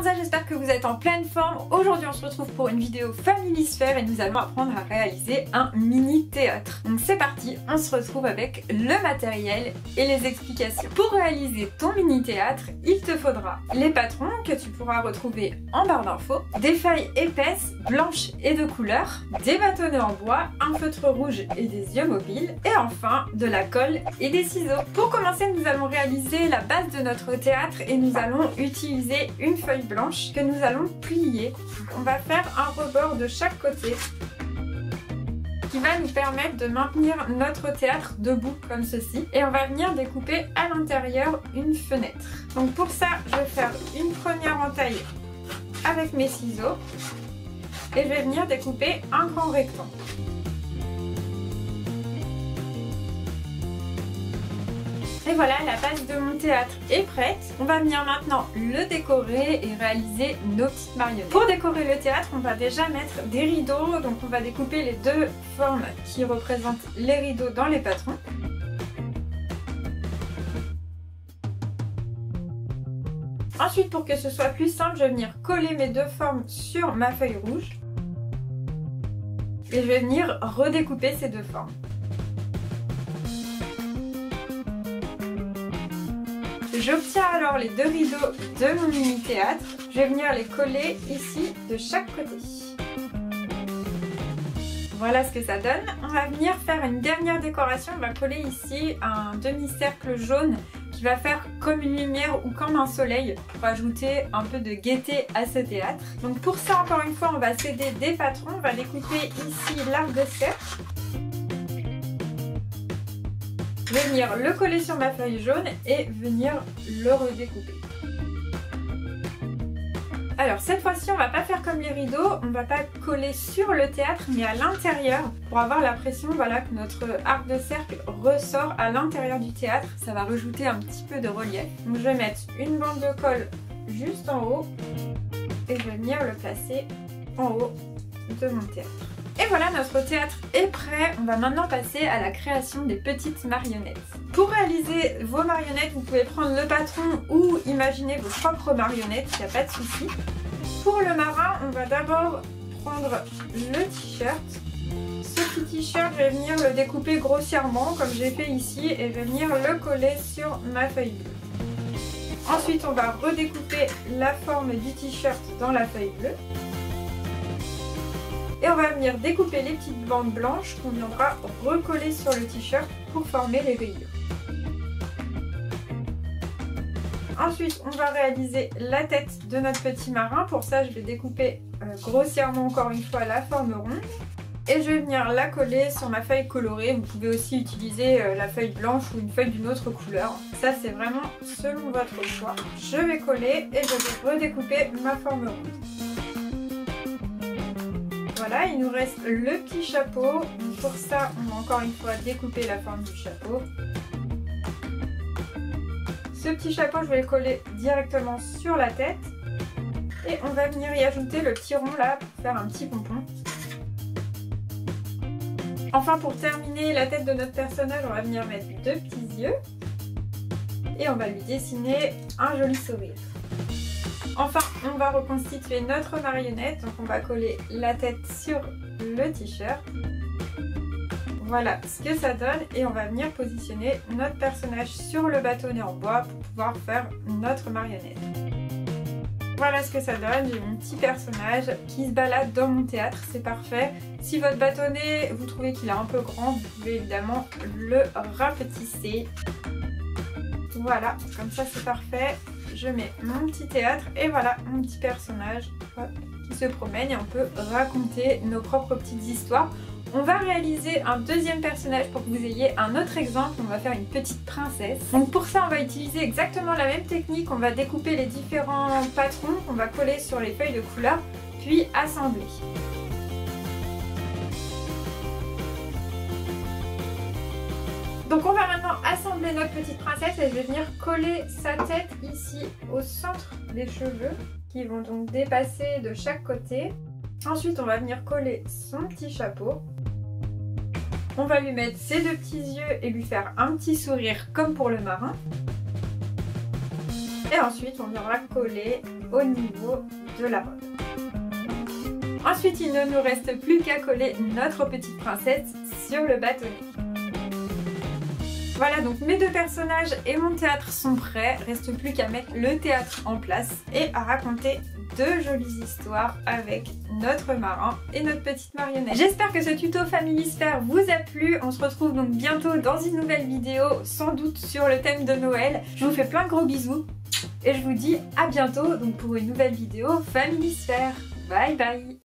Salut, j'espère que vous êtes en pleine forme. Aujourd'hui on se retrouve pour une vidéo Familisphère et nous allons apprendre à réaliser un mini théâtre. Donc c'est parti, on se retrouve avec le matériel et les explications. Pour réaliser ton mini théâtre, il te faudra les patrons que tu pourras retrouver en barre d'infos, des feuilles épaisses, blanches et de couleur, des bâtonnets en bois, un feutre rouge et des yeux mobiles, et enfin de la colle et des ciseaux. Pour commencer, nous allons réaliser la base de notre théâtre et nous allons utiliser une feuille blanche que nous allons plier. On va faire un rebord de chaque côté qui va nous permettre de maintenir notre théâtre debout comme ceci, et on va venir découper à l'intérieur une fenêtre. Donc pour ça, je vais faire une première entaille avec mes ciseaux et je vais venir découper un grand rectangle. Et voilà, la base de mon théâtre est prête. On va venir maintenant le décorer et réaliser nos petites marionnettes. Pour décorer le théâtre, on va déjà mettre des rideaux. Donc on va découper les deux formes qui représentent les rideaux dans les patrons. Ensuite, pour que ce soit plus simple, je vais venir coller mes deux formes sur ma feuille rouge. Et je vais venir redécouper ces deux formes. J'obtiens alors les deux rideaux de mon mini théâtre. Je vais venir les coller ici de chaque côté. Voilà ce que ça donne. On va venir faire une dernière décoration. On va coller ici un demi-cercle jaune qui va faire comme une lumière ou comme un soleil pour ajouter un peu de gaieté à ce théâtre. Donc pour ça, encore une fois, on va s'aider des patrons. On va découper ici l'arc de cercle. Je vais venir le coller sur ma feuille jaune et venir le redécouper. Alors cette fois-ci, on va pas faire comme les rideaux, on va pas coller sur le théâtre mais à l'intérieur pour avoir l'impression, voilà, que notre arc de cercle ressort à l'intérieur du théâtre. Ça va rajouter un petit peu de relief. Donc je vais mettre une bande de colle juste en haut et je vais venir le placer en haut de mon théâtre. Et voilà, notre théâtre est prêt. On va maintenant passer à la création des petites marionnettes. Pour réaliser vos marionnettes, vous pouvez prendre le patron ou imaginer vos propres marionnettes, il n'y a pas de souci. Pour le marin, on va d'abord prendre le t-shirt. Ce petit t-shirt, je vais venir le découper grossièrement comme j'ai fait ici et je vais venir le coller sur ma feuille bleue. Ensuite, on va redécouper la forme du t-shirt dans la feuille bleue. Et on va venir découper les petites bandes blanches qu'on viendra recoller sur le t-shirt pour former les rayures. Ensuite, on va réaliser la tête de notre petit marin. Pour ça, je vais découper grossièrement encore une fois la forme ronde. Et je vais venir la coller sur ma feuille colorée. Vous pouvez aussi utiliser la feuille blanche ou une feuille d'une autre couleur. Ça, c'est vraiment selon votre choix. Je vais coller et je vais redécouper ma forme ronde. Voilà, il nous reste le petit chapeau. Donc pour ça, on va encore une fois découper la forme du chapeau. Ce petit chapeau, je vais le coller directement sur la tête. Et on va venir y ajouter le petit rond là pour faire un petit pompon. Enfin, pour terminer la tête de notre personnage, on va venir mettre deux petits yeux. Et on va lui dessiner un joli sourire. Enfin, on va reconstituer notre marionnette, donc on va coller la tête sur le t-shirt. Voilà ce que ça donne et on va venir positionner notre personnage sur le bâtonnet en bois pour pouvoir faire notre marionnette. Voilà ce que ça donne, j'ai mon petit personnage qui se balade dans mon théâtre, c'est parfait. Si votre bâtonnet, vous trouvez qu'il est un peu grand, vous pouvez évidemment le rapetisser. Voilà, comme ça c'est parfait. Je mets mon petit théâtre et voilà mon petit personnage qui se promène et on peut raconter nos propres petites histoires. On va réaliser un deuxième personnage pour que vous ayez un autre exemple. On va faire une petite princesse. Donc pour ça, on va utiliser exactement la même technique. On va découper les différents patrons qu'on va coller sur les feuilles de couleur, puis assembler. Donc on va maintenant assembler notre petite princesse et je vais venir coller sa tête ici au centre des cheveux qui vont donc dépasser de chaque côté. Ensuite on va venir coller son petit chapeau. On va lui mettre ses deux petits yeux et lui faire un petit sourire comme pour le marin. Et ensuite on viendra coller au niveau de la robe. Ensuite il ne nous reste plus qu'à coller notre petite princesse sur le bâtonnet. Voilà, donc mes deux personnages et mon théâtre sont prêts, reste plus qu'à mettre le théâtre en place et à raconter de jolies histoires avec notre marin et notre petite marionnette. J'espère que ce tuto Familisphère vous a plu, on se retrouve donc bientôt dans une nouvelle vidéo, sans doute sur le thème de Noël. Je vous fais plein de gros bisous et je vous dis à bientôt donc pour une nouvelle vidéo Familisphère. Bye bye.